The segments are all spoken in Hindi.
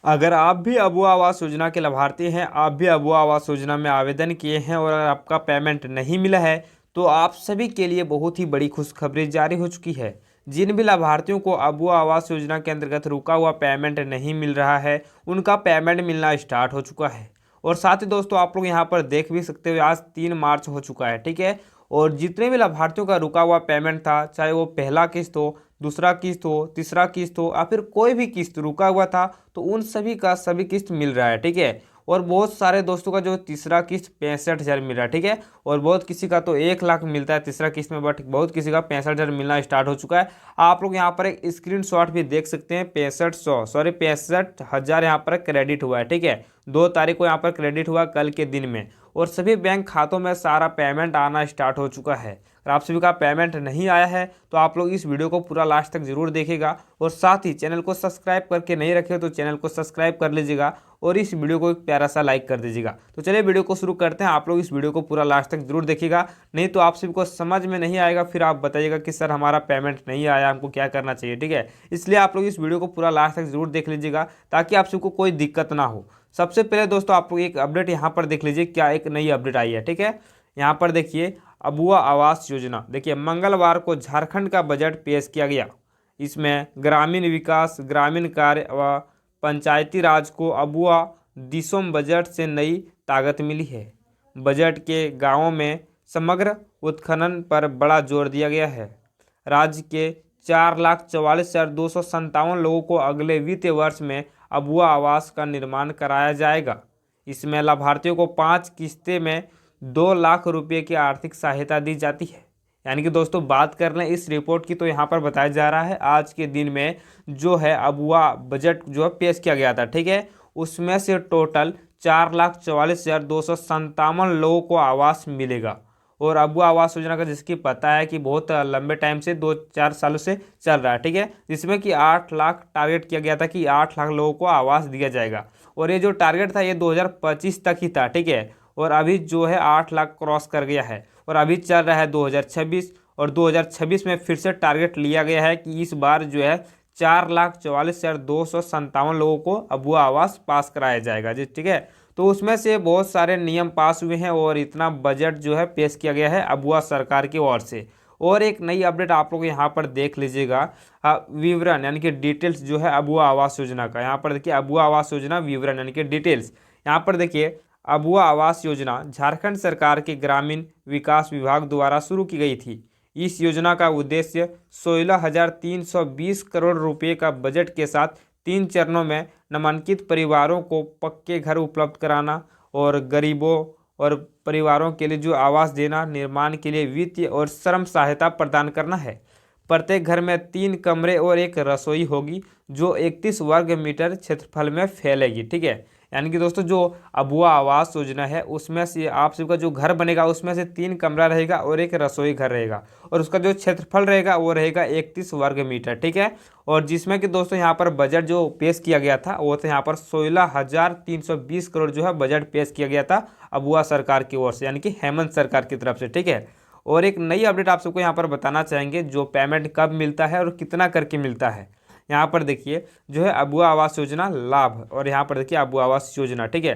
अगर आप भी अबुआ आवास योजना के लाभार्थी हैं, आप भी अबुआ आवास योजना में आवेदन किए हैं और अगर आपका पेमेंट नहीं मिला है, तो आप सभी के लिए बहुत ही बड़ी खुशखबरी जारी हो चुकी है। जिन भी लाभार्थियों को अबुआ आवास योजना के अंतर्गत रुका हुआ पेमेंट नहीं मिल रहा है, उनका पेमेंट मिलना स्टार्ट हो चुका है। और साथ ही दोस्तों, आप लोग यहाँ पर देख भी सकते हो, आज 3 मार्च हो चुका है, ठीक है। और जितने भी लाभार्थियों का रुका हुआ पेमेंट था, चाहे वो पहला किस्त हो, दूसरा किस्त हो, तीसरा किस्त हो या फिर कोई भी किस्त रुका हुआ था, तो उन सभी का सभी किस्त मिल रहा है, ठीक है। और बहुत सारे दोस्तों का जो तीसरा किस्त 65,000 मिल रहा है, ठीक है। और बहुत किसी का तो 1 लाख मिलता है तीसरा किस्त में, बट बहुत किसी का 65,000 मिलना स्टार्ट हो चुका है। आप लोग यहाँ पर एक स्क्रीनशॉट भी देख सकते हैं, 65,000 यहाँ पर क्रेडिट हुआ है, ठीक है। 2 तारीख को यहाँ पर क्रेडिट हुआ, कल के दिन में। और सभी बैंक खातों में सारा पेमेंट आना स्टार्ट हो चुका है। अगर आप सभी का पेमेंट नहीं आया है तो आप लोग इस वीडियो को पूरा लास्ट तक जरूर देखिएगा। और साथ ही चैनल को सब्सक्राइब करके नहीं रखे तो चैनल को सब्सक्राइब कर लीजिएगा और इस वीडियो को एक प्यारा सा लाइक कर दीजिएगा। तो चलिए वीडियो को शुरू करते हैं। आप लोग इस वीडियो को पूरा लास्ट तक जरूर देखिएगा, नहीं तो आप सभी को समझ में नहीं आएगा, फिर आप बताइएगा कि सर हमारा पेमेंट नहीं आया, हमको क्या करना चाहिए, ठीक है। इसलिए आप लोग इस वीडियो को पूरा लास्ट तक जरूर देख लीजिएगा ताकि आप सबको कोई दिक्कत ना हो। सबसे पहले दोस्तों, आप लोग एक अपडेट यहाँ पर देख लीजिए, क्या एक नई अपडेट आई है, ठीक है। यहाँ पर देखिए, अबुआ आवास योजना, देखिए मंगलवार को झारखंड का बजट पेश किया गया। इसमें ग्रामीण विकास, ग्रामीण कार्य व पंचायती राज को अबुआ दिसोम बजट से नई ताकत मिली है। बजट के गांवों में समग्र उत्खनन पर बड़ा जोर दिया गया है। राज्य के 4,44,257 लोगों को अगले वित्तीय वर्ष में अबुआ आवास का निर्माण कराया जाएगा। इसमें लाभार्थियों को 5 किस्तें में 2 लाख रुपए की आर्थिक सहायता दी जाती है। यानी कि दोस्तों, बात कर लें इस रिपोर्ट की तो यहाँ पर बताया जा रहा है आज के दिन में जो है अबुआ बजट जो है पेश किया गया था, ठीक है। उसमें से टोटल 4,44,257 लोगों को आवास मिलेगा। और अबुआ आवास योजना का जिसकी पता है कि बहुत लंबे टाइम से 2-4 सालों से चल रहा है, ठीक है। जिसमें कि 8 लाख टारगेट किया गया था कि 8 लाख लोगों को आवास दिया जाएगा। और ये जो टारगेट था ये 2025 तक ही था, ठीक है। और अभी जो है 8 लाख क्रॉस कर गया है और अभी चल रहा है 2026। और 2026 में फिर से टारगेट लिया गया है कि इस बार जो है 4,44,257 लोगों को अबुआ आवास पास कराया जाएगा जी, ठीक है। तो उसमें से बहुत सारे नियम पास हुए हैं और इतना बजट जो है पेश किया गया है अबुआ सरकार की ओर से। और एक नई अपडेट आप लोग यहाँ पर देख लीजिएगा, विवरण यानी कि डिटेल्स जो है अबुआ आवास योजना का। यहाँ पर देखिए अबुआ आवास योजना विवरण यानी कि डिटेल्स। यहाँ पर देखिए, अबुआ आवास योजना झारखंड सरकार के ग्रामीण विकास विभाग द्वारा शुरू की गई थी। इस योजना का उद्देश्य 16,320 करोड़ रुपए का बजट के साथ 3 चरणों में नामांकित परिवारों को पक्के घर उपलब्ध कराना और गरीबों और परिवारों के लिए जो आवास देना, निर्माण के लिए वित्तीय और श्रम सहायता प्रदान करना है। प्रत्येक घर में 3 कमरे और एक रसोई होगी जो 31 वर्ग मीटर क्षेत्रफल में फैलेगी, ठीक है। यानी कि दोस्तों, जो अबुआ आवास योजना है उसमें से आप सबका जो घर बनेगा उसमें से 3 कमरा रहेगा और एक रसोई घर रहेगा। और उसका जो क्षेत्रफल रहेगा वो रहेगा 31 वर्ग मीटर, ठीक है। और जिसमें कि दोस्तों यहाँ पर बजट जो पेश किया गया था वो था यहाँ पर 16,320 करोड़ जो है बजट पेश किया गया था अबुआ सरकार की ओर से, यानी कि हेमंत सरकार की तरफ से, ठीक है। और एक नई अपडेट आप सबको यहाँ पर बताना चाहेंगे, जो पेमेंट कब मिलता है और कितना करके मिलता है। यहाँ पर देखिए जो है अबुआ आवास योजना लाभ, और यहाँ पर देखिए अबुआ आवास योजना, ठीक है।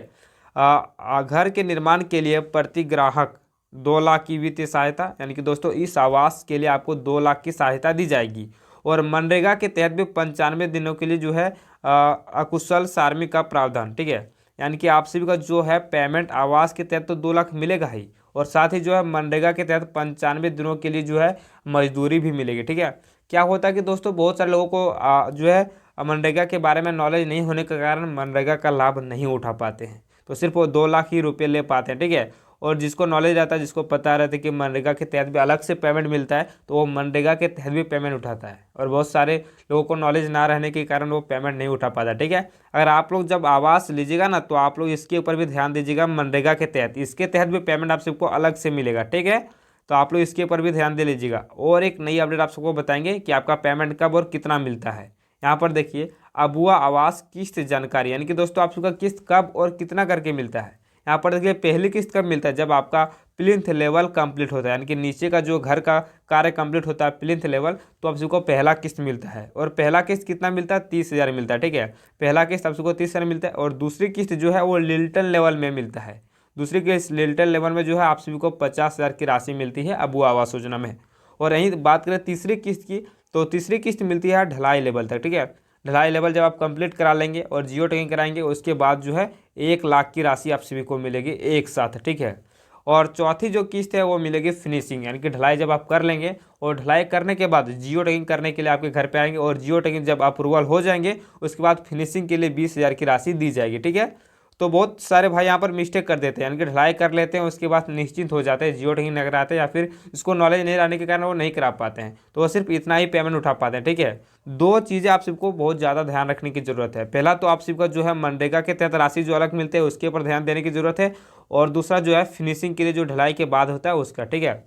घर के निर्माण के लिए प्रति ग्राहक 2 लाख की वित्तीय सहायता, यानी कि दोस्तों इस आवास के लिए आपको 2 लाख की सहायता दी जाएगी। और मनरेगा के तहत भी 95 दिनों के लिए जो है अकुशल श्रमिक का प्रावधान, ठीक है। यानी कि आप सभी का जो है पेमेंट आवास के तहत तो 2 लाख मिलेगा ही, और साथ ही जो है मनरेगा के तहत 95 दिनों के लिए जो है मजदूरी भी मिलेगी, ठीक है। क्या होता है कि दोस्तों, बहुत सारे लोगों को जो है मनरेगा के बारे में नॉलेज नहीं होने के कारण मनरेगा का लाभ नहीं उठा पाते हैं, तो सिर्फ वो 2 लाख ही रुपये ले पाते हैं, ठीक है। और जिसको नॉलेज रहता है, जिसको पता रहता है कि मनरेगा के तहत भी अलग से पेमेंट मिलता है, तो वो मनरेगा के तहत भी पेमेंट उठाता है। और बहुत सारे लोगों को नॉलेज ना रहने के कारण वो पेमेंट नहीं उठा पाता, ठीक है। अगर आप लोग जब आवास लीजिएगा ना, तो आप लोग इसके ऊपर भी ध्यान दीजिएगा, मनरेगा के तहत, इसके तहत भी पेमेंट आप सबको अलग से मिलेगा, ठीक है। तो आप लोग इसके ऊपर भी ध्यान दे लीजिएगा। और एक नई अपडेट आप सबको बताएंगे कि आपका पेमेंट कब और कितना मिलता है। यहाँ पर देखिए अबुआ आवास किस्त जानकारी, यानी कि दोस्तों आप सबका किस्त कब और कितना करके मिलता है। यहाँ पर देखिए पहली किस्त कब मिलता है, जब आपका प्लिंथ लेवल कंप्लीट होता है, यानी कि नीचे का जो घर का कार्य कंप्लीट होता है प्लिंथ लेवल, तो आप सबको पहला किस्त मिलता है। और पहला किस्त कितना मिलता है? 30,000 मिलता है, ठीक है। पहला किस्त आप सबको 30,000 मिलता है। और दूसरी किस्त जो है वो लिल्टन लेवल में मिलता है। दूसरी किस्त लिल्टन लेवल में जो है आप सभी को 50,000 की राशि मिलती है अबुआ आवास योजना में। और यहीं बात करें तीसरी किस्त की, तो तीसरी किस्त मिलती है ढलाई लेवल तक, ठीक है। ढलाई लेवल जब आप कंप्लीट करा लेंगे और जियो टैगिंग कराएंगे, उसके बाद जो है 1 लाख की राशि आप सभी को मिलेगी एक साथ, ठीक है। और चौथी जो किस्त है वो मिलेगी फिनिशिंग, यानी कि ढलाई जब आप कर लेंगे और ढलाई करने के बाद जियो टैगिंग करने के लिए आपके घर पे आएंगे, और जियो टैगिंग जब अप्रूवल हो जाएंगे उसके बाद फिनिशिंग के लिए 20,000 की राशि दी जाएगी, ठीक है। तो बहुत सारे भाई यहाँ पर मिस्टेक कर देते हैं, यानी कि ढलाई कर लेते हैं उसके बाद निश्चिंत हो जाते हैं, जियो टैगिंग नहीं कराते, या फिर इसको नॉलेज नहीं रहने के कारण वो नहीं करा पाते हैं, तो वो सिर्फ इतना ही पेमेंट उठा पाते हैं, ठीक है। दो चीज़ें आप सबको बहुत ज़्यादा ध्यान रखने की जरूरत है। पहला तो आप सबका जो है मनरेगा के तहत राशि जो अलग मिलते हैं उसके ऊपर ध्यान देने की जरूरत है। और दूसरा जो है फिनिशिंग के लिए जो ढलाई के बाद होता है उसका, ठीक है।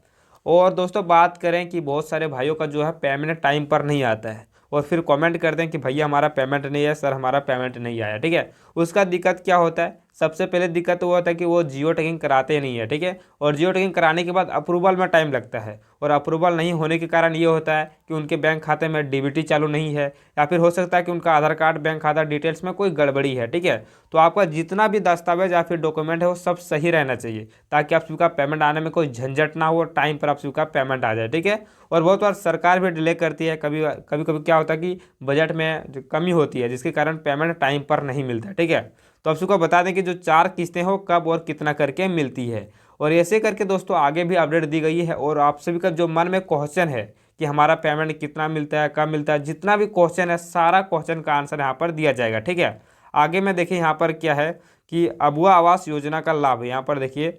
और दोस्तों बात करें कि बहुत सारे भाइयों का जो है पेमेंट टाइम पर नहीं आता है, और फिर कमेंट करते हैं कि भैया हमारा पेमेंट नहीं है, सर हमारा पेमेंट नहीं आया, ठीक है। उसका दिक्कत क्या होता है? सबसे पहले दिक्कत वो होता है कि वो जियो टैगिंग कराते नहीं है, ठीक है। और जियो टैगिंग कराने के बाद अप्रूवल में टाइम लगता है, और अप्रूवल नहीं होने के कारण ये होता है कि उनके बैंक खाते में डीबीटी चालू नहीं है, या फिर हो सकता है कि उनका आधार कार्ड बैंक खाता डिटेल्स में कोई गड़बड़ी है, ठीक है। तो आपका जितना भी दस्तावेज या फिर डॉक्यूमेंट है वो सब सही रहना चाहिए, ताकि आप सबका पेमेंट आने में कोई झंझट ना हो, टाइम पर आप सबका पेमेंट आ जाए, ठीक है। और बहुत बार सरकार भी डिले करती है, कभी कभी कभी क्या होता है कि बजट में जो कमी होती है जिसके कारण पेमेंट टाइम पर नहीं मिलता है, ठीक है। तो आप सबको बता दें कि जो 4 किस्तें हो कब और कितना करके मिलती है, और ऐसे करके दोस्तों आगे भी अपडेट दी गई है। और आप सभी का जो मन में क्वेश्चन है कि हमारा पेमेंट कितना मिलता है, कब मिलता है, जितना भी क्वेश्चन है सारा क्वेश्चन का आंसर यहाँ पर दिया जाएगा, ठीक है। आगे में देखिए यहाँ पर क्या है कि अबुआ आवास योजना का लाभ, यहाँ पर देखिए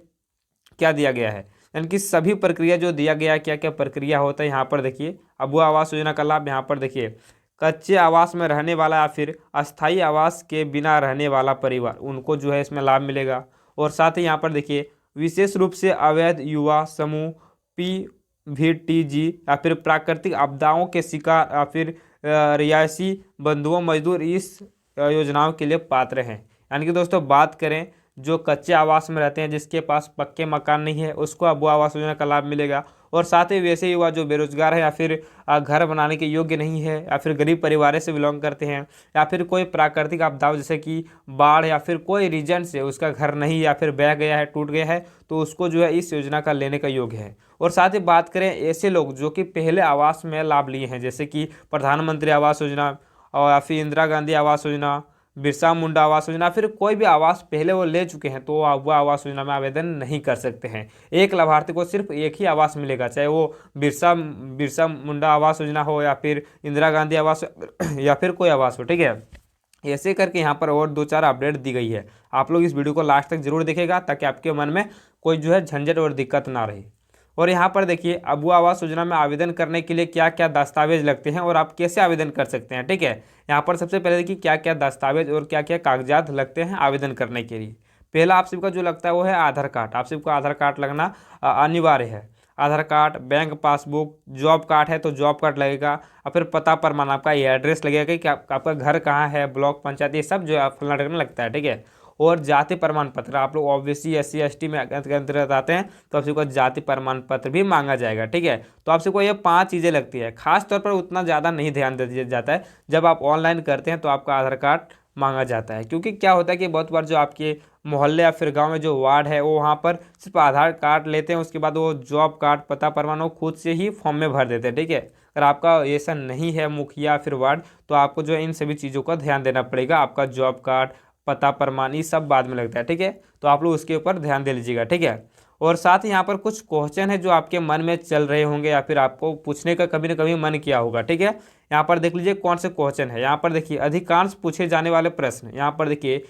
क्या दिया गया है, यानी कि सभी प्रक्रिया जो दिया गया है, क्या क्या प्रक्रिया होता है यहाँ पर देखिए। अबुआ आवास योजना का लाभ यहाँ पर देखिए, कच्चे आवास में रहने वाला या फिर अस्थायी आवास के बिना रहने वाला परिवार, उनको जो है इसमें लाभ मिलेगा। और साथ ही यहाँ पर देखिए विशेष रूप से अवैध युवा समूह, PVTG, या फिर प्राकृतिक आपदाओं के शिकार, या फिर रिहायशी बंधुओं मजदूर इस योजनाओं के लिए पात्र हैं। यानी कि दोस्तों बात करें जो कच्चे आवास में रहते हैं, जिसके पास पक्के मकान नहीं है, उसको अबुआ आवास योजना का लाभ मिलेगा। और साथ ही वैसे युवा जो बेरोजगार है, या फिर घर बनाने के योग्य नहीं है, या फिर गरीब परिवार से बिलोंग करते हैं, या फिर कोई प्राकृतिक आपदा जैसे कि बाढ़ या फिर कोई रीजन से उसका घर नहीं या फिर बह गया है, टूट गया है, तो उसको जो है इस योजना का लेने का योग्य है। और साथ ही बात करें ऐसे लोग जो कि पहले आवास में लाभ लिए हैं, जैसे कि प्रधानमंत्री आवास योजना, और या फिर इंदिरा गांधी आवास योजना, बिरसा मुंडा आवास योजना, फिर कोई भी आवास पहले वो ले चुके हैं, तो वो आवास योजना में आवेदन नहीं कर सकते हैं। एक लाभार्थी को सिर्फ एक ही आवास मिलेगा, चाहे वो बिरसा बिरसा मुंडा आवास योजना हो, या फिर इंदिरा गांधी आवास या फिर कोई आवास हो, ठीक है। ऐसे करके यहाँ पर और 2-4 अपडेट दी गई है। आप लोग इस वीडियो को लास्ट तक जरूर देखेगा, ताकि आपके मन में कोई जो है झंझट और दिक्कत ना रहे। और यहाँ पर देखिए अबुआ आवास योजना में आवेदन करने के लिए क्या क्या दस्तावेज लगते हैं और आप कैसे आवेदन कर सकते हैं, ठीक है। यहाँ पर सबसे पहले देखिए क्या क्या दस्तावेज और क्या क्या कागजात लगते हैं आवेदन करने के लिए। पहला आप सबका जो लगता है वो है आधार कार्ड। आप सबको आधार कार्ड लगना अनिवार्य है। Aadhaar card, bank passbook, job card है तो जॉब कार्ड लगेगा, और फिर पता प्रमाण, आपका ये एड्रेस लगेगा कि आपका घर कहाँ है, ब्लॉक, पंचायत, ये सब जो है फलना ढकना लगता है, ठीक है। और जाति प्रमाण पत्र, आप लोग OBC SC ST में अंतर्गत आते हैं तो आप सबको जाति प्रमाण पत्र भी मांगा जाएगा, ठीक है। तो आप सबको ये 5 चीज़ें लगती है। खास तौर पर उतना ज़्यादा नहीं ध्यान दिया जाता है, जब आप ऑनलाइन करते हैं तो आपका आधार कार्ड मांगा जाता है, क्योंकि क्या होता है कि बहुत बार जो आपके मोहल्ले या फिर गांव में जो वार्ड है वो वहाँ पर सिर्फ आधार कार्ड लेते हैं, उसके बाद वो जॉब कार्ड, पता प्रमाण वो खुद से ही फॉर्म में भर देते हैं, ठीक है। अगर आपका ऐसा नहीं है मुखिया फिर वार्ड, तो आपको जो है इन सभी चीज़ों का ध्यान देना पड़ेगा। आपका जॉब कार्ड, पता प्रमाण, ये सब बाद में लगता है, ठीक है। तो आप लोग उसके ऊपर ध्यान दे लीजिएगा, ठीक है। और साथ ही यहाँ पर कुछ क्वेश्चन है जो आपके मन में चल रहे होंगे, या फिर आपको पूछने का कभी ना कभी मन किया होगा, ठीक है। यहाँ पर देख लीजिए कौन से क्वेश्चन है। यहाँ पर देखिए अधिकांश पूछे जाने वाले प्रश्न, यहाँ पर देखिए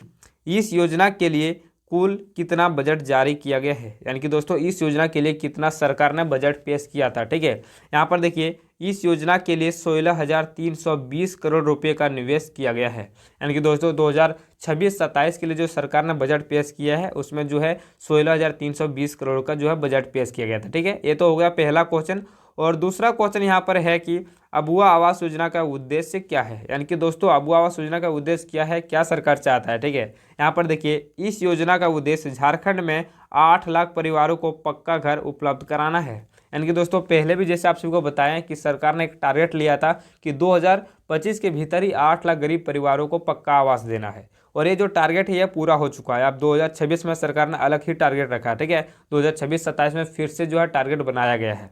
इस योजना के लिए कुल कितना बजट जारी किया गया है, यानी कि दोस्तों इस योजना के लिए कितना सरकार ने बजट पेश किया था, ठीक है। यहाँ पर देखिए इस योजना के लिए 16,320 करोड़ रुपए का निवेश किया गया है, यानी कि दोस्तों 2026-27 के लिए जो सरकार ने बजट पेश किया है उसमें जो है 16,320 करोड़ का जो है बजट पेश किया गया था, ठीक है। ये तो हो गया पहला क्वेश्चन। और दूसरा क्वेश्चन यहाँ पर है कि अबुआ आवास योजना का उद्देश्य क्या है, यानी कि दोस्तों अबुआ आवास योजना का उद्देश्य क्या है, क्या सरकार चाहता है, ठीक है। यहाँ पर देखिए इस योजना का उद्देश्य झारखंड में 8 लाख परिवारों को पक्का घर उपलब्ध कराना है। यानी कि दोस्तों पहले भी जैसे आप सभी को बताया कि सरकार ने एक टारगेट लिया था कि 2025 के भीतर ही 8 लाख गरीब परिवारों को पक्का आवास देना है, और ये जो टारगेट है ये पूरा हो चुका है। अब 2026 में सरकार ने अलग ही टारगेट रखा है, ठीक है। 2026-27 में फिर से जो है टारगेट बनाया गया है।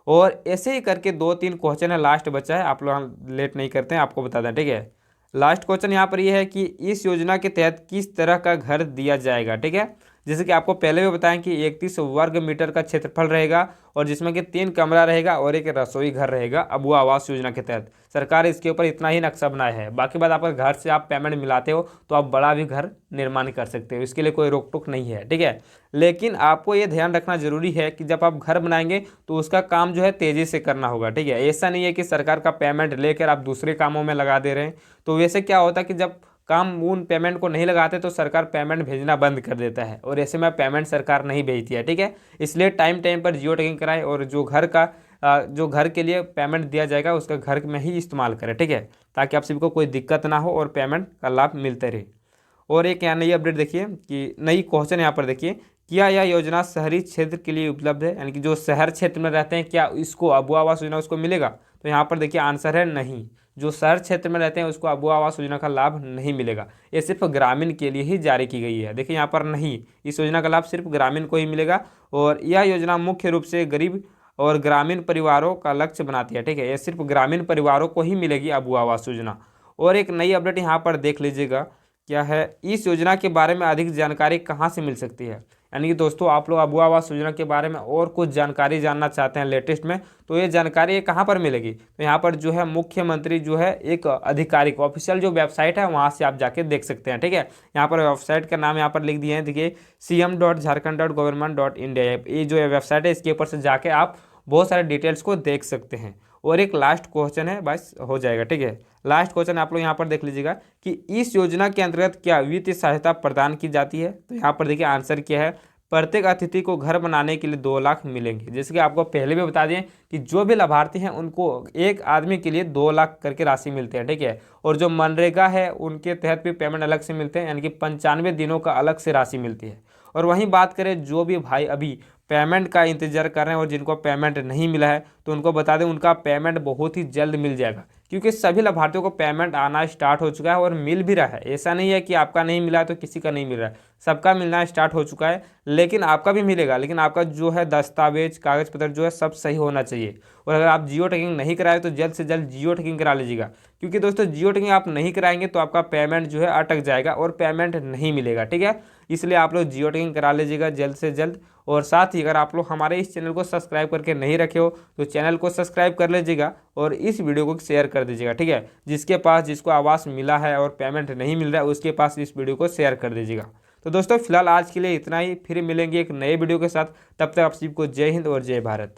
और ऐसे ही करके 2-3 क्वेश्चन है, लास्ट बचा है, आप लोग लेट नहीं करते हैं, आपको बता दें, ठीक है। लास्ट क्वेश्चन यहाँ पर ये है कि इस योजना के तहत किस तरह का घर दिया जाएगा, ठीक है। जैसे कि आपको पहले भी बताएं कि 31 वर्ग मीटर का क्षेत्रफल रहेगा, और जिसमें कि 3 कमरा रहेगा और एक रसोई घर रहेगा अबुआ आवास योजना के तहत। सरकार इसके ऊपर इतना ही नक्शा बनाया है। बाकी बात आपका घर से आप पेमेंट मिलाते हो तो आप बड़ा भी घर निर्माण कर सकते हो, इसके लिए कोई रोक टोक नहीं है, ठीक है। लेकिन आपको ये ध्यान रखना जरूरी है कि जब आप घर बनाएंगे तो उसका काम जो है तेज़ी से करना होगा, ठीक है। ऐसा नहीं है कि सरकार का पेमेंट लेकर आप दूसरे कामों में लगा दे रहे हैं। तो वैसे क्या होता है कि जब काम उन पेमेंट को नहीं लगाते तो सरकार पेमेंट भेजना बंद कर देता है, और ऐसे में पेमेंट सरकार नहीं भेजती है, ठीक है। इसलिए टाइम टाइम पर जियो टैगिंग कराएं, और जो घर के लिए पेमेंट दिया जाएगा उसका घर में ही इस्तेमाल करें, ठीक है, ताकि आप सभी को कोई दिक्कत ना हो और पेमेंट का लाभ मिलते रहे। और एक यहाँ नई अपडेट देखिए कि नई क्वेश्चन यहाँ पर देखिए, क्या यह योजना शहरी क्षेत्र के लिए उपलब्ध है, यानी कि जो शहर क्षेत्र में रहते हैं क्या इसको अबुआ आवास योजना उसको मिलेगा? तो यहाँ पर देखिए आंसर है नहीं। जो शहर क्षेत्र में रहते हैं उसको अबुआ आवास योजना का लाभ नहीं मिलेगा। ये सिर्फ ग्रामीण के लिए ही जारी की गई है। देखिए यहाँ पर नहीं, इस योजना का लाभ सिर्फ ग्रामीण को ही मिलेगा, और यह योजना मुख्य रूप से गरीब और ग्रामीण परिवारों का लक्ष्य बनाती है, ठीक है। ये सिर्फ ग्रामीण परिवारों को ही मिलेगी अबुआ आवास योजना। और एक नई अपडेट यहाँ पर देख लीजिएगा, क्या है, इस योजना के बारे में अधिक जानकारी कहाँ से मिल सकती है। यानी कि दोस्तों आप लोग अबुआ आवास योजना के बारे में और कुछ जानकारी जानना चाहते हैं लेटेस्ट में, तो ये जानकारी कहाँ पर मिलेगी? तो यहाँ पर जो है मुख्यमंत्री जो है एक आधिकारिक ऑफिशियल जो वेबसाइट है वहाँ से आप जाके देख सकते हैं, ठीक है। यहाँ पर वेबसाइट का नाम यहाँ पर लिख दिए हैं, देखिए cm.jharkhand.government.india। ये जो वेबसाइट है इसके ऊपर से जाके आप बहुत सारे डिटेल्स को देख सकते हैं। और एक लास्ट क्वेश्चन है, बस हो जाएगा, ठीक है। लास्ट क्वेश्चन आप लोग यहाँ पर देख लीजिएगा कि इस योजना के अंतर्गत क्या वित्तीय सहायता प्रदान की जाती है। तो यहाँ पर देखिए आंसर क्या है, प्रत्येक अतिथि को घर बनाने के लिए 2 लाख मिलेंगे। जैसे कि आपको पहले भी बता दें कि जो भी लाभार्थी हैं उनको एक आदमी के लिए 2 लाख करके राशि मिलती है, ठीक है। और जो मनरेगा है उनके तहत भी पेमेंट अलग से मिलते हैं, यानी कि 95 दिनों का अलग से राशि मिलती है। और वहीं बात करें जो भी भाई अभी पेमेंट का इंतजार कर रहे हैं और जिनको पेमेंट नहीं मिला है, तो उनको बता दें उनका पेमेंट बहुत ही जल्द मिल जाएगा, क्योंकि सभी लाभार्थियों को पेमेंट आना स्टार्ट हो चुका है और मिल भी रहा है। ऐसा नहीं है कि आपका नहीं मिला है तो किसी का नहीं मिल रहा है, सबका मिलना स्टार्ट हो चुका है। लेकिन आपका भी मिलेगा, लेकिन आपका जो है दस्तावेज कागज पत्र जो है सब सही होना चाहिए। और अगर आप जियो टैगिंग नहीं कराए तो जल्द से जल्द जियो टैगिंग करा लीजिएगा, क्योंकि दोस्तों जियो टैगिंग आप नहीं कराएंगे तो आपका पेमेंट जो है अटक जाएगा और पेमेंट नहीं मिलेगा, ठीक है। इसलिए आप लोग जियो टैगिंग करा लीजिएगा जल्द से जल्द। और साथ ही अगर आप लोग हमारे इस चैनल को सब्सक्राइब करके नहीं रखे हो तो चैनल को सब्सक्राइब कर लीजिएगा और इस वीडियो को शेयर कर दीजिएगा, ठीक है। जिसको आवास मिला है और पेमेंट नहीं मिल रहा है उसके पास इस वीडियो को शेयर कर दीजिएगा। तो दोस्तों फिलहाल आज के लिए इतना ही, फिर मिलेंगे एक नए वीडियो के साथ। तब तक आप सबको जय हिंद और जय भारत।